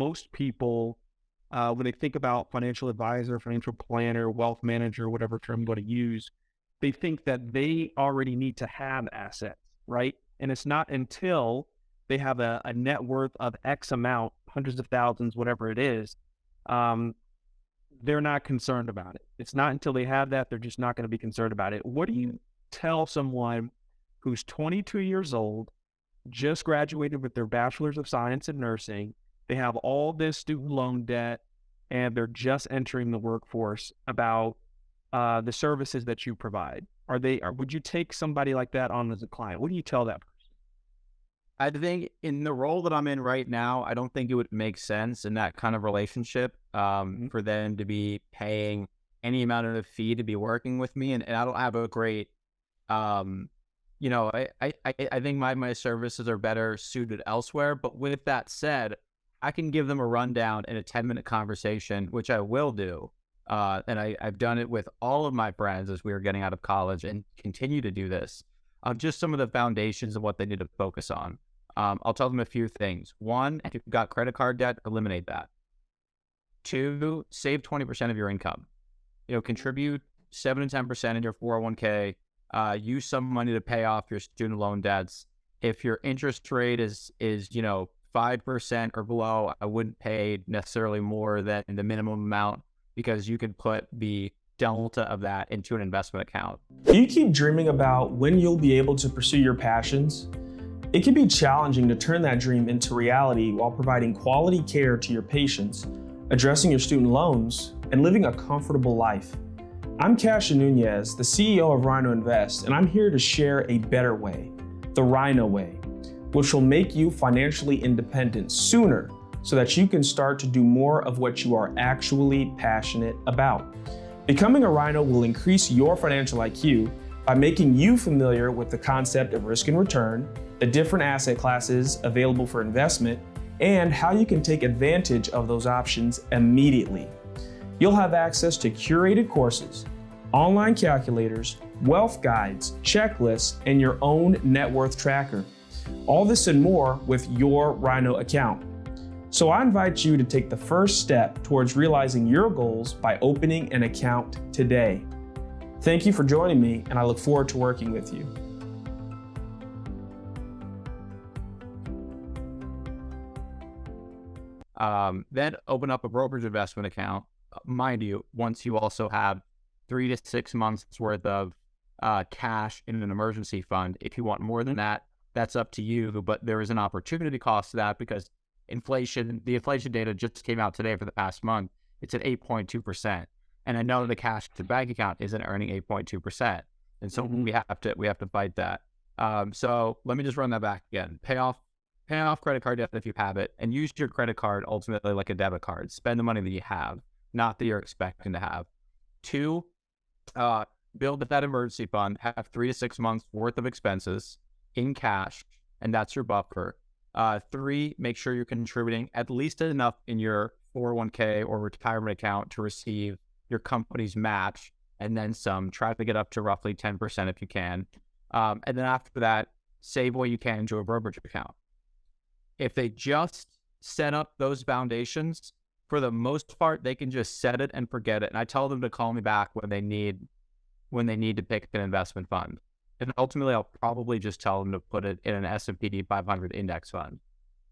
most people, when they think about financial advisor, financial planner, wealth manager, whatever term you want to use, they think that they already need to have assets, right? And it's not until they have a net worth of X amount, hundreds of thousands, whatever it is, they're not concerned about it. It's not until they have that, they're just not going to be concerned about it. What do you tell someone who's 22 years old, just graduated with their bachelor's of science in nursing, they have all this student loan debt, and they're just entering the workforce about the services that you provide? Would you take somebody like that on as a client? What do you tell that person? I think in the role that I'm in right now, I don't think it would make sense in that kind of relationship Mhm. for them to be paying any amount of a fee to be working with me. And I don't have a great, um, I think my services are better suited elsewhere. But with that said, I can give them a rundown in a 10-minute conversation, which I will do. And I've done it with all of my friends as we were getting out of college and continue to do this. Just some of the foundations of what they need to focus on. I'll tell them a few things. One, if you've got credit card debt, eliminate that. Two, save 20% of your income. Contribute 7 to 10% in your 401k. Use some money to pay off your student loan debts. If your interest rate is 5% or below, I wouldn't pay necessarily more than the minimum amount, because you can put the delta of that into an investment account. Do you keep dreaming about when you'll be able to pursue your passions? It can be challenging to turn that dream into reality while providing quality care to your patients, addressing your student loans, and living a comfortable life. I'm Cassian Nuñez, the CEO of RINO Invest, and I'm here to share a better way, the RINO way, which will make you financially independent sooner so that you can start to do more of what you are actually passionate about. Becoming a RINO will increase your financial IQ by making you familiar with the concept of risk and return, the different asset classes available for investment, and how you can take advantage of those options immediately. You'll have access to curated courses, online calculators, wealth guides, checklists, and your own net worth tracker. All this and more with your RINO account. So I invite you to take the first step towards realizing your goals by opening an account today. Thank you for joining me, and I look forward to working with you. Then open up a brokerage investment account. Mind you, once you also have 3 to 6 months worth of cash in an emergency fund. If you want more than that, that's up to you. But there is an opportunity cost to that, because the inflation data just came out today for the past month. It's at 8.2%. And I know the cash to bank account isn't earning 8.2%. And so we have to fight that. So let me just run that back again. Pay off credit card debt if you have it, and use your credit card ultimately like a debit card. Spend the money that you have, not that you're expecting to have. Two, build that emergency fund. Have 3 to 6 months worth of expenses in cash, and that's your buffer. Three, make sure you're contributing at least enough in your 401k or retirement account to receive your company's match, and then some. Try to get up to roughly 10% if you can. And then after that, save what you can into a brokerage account. If they just set up those foundations, for the most part, they can just set it and forget it. And I tell them to call me back when they need to pick an investment fund. And ultimately, I'll probably just tell them to put it in an S&P 500 index fund.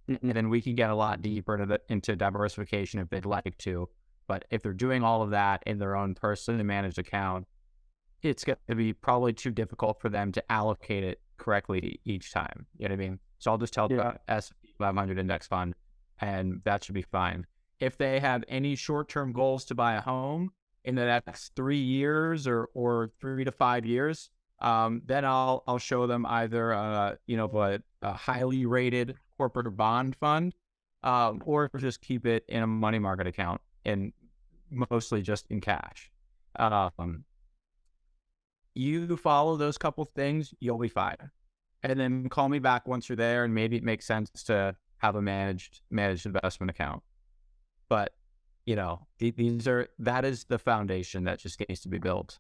And then we can get a lot deeper into diversification if they'd like to. But if they're doing all of that in their own personally managed account, it's going to be probably too difficult for them to allocate it correctly each time. You know what I mean? So I'll just tell them S&P 500 index fund, and that should be fine. If they have any short-term goals to buy a home in the next 3 years or 3 to 5 years, then I'll show them either a highly rated corporate or bond fund, or just keep it in a money market account, and mostly just in cash. You follow those couple things, you'll be fine. And then call me back once you're there, and maybe it makes sense to have a managed investment account. But that is the foundation that just needs to be built.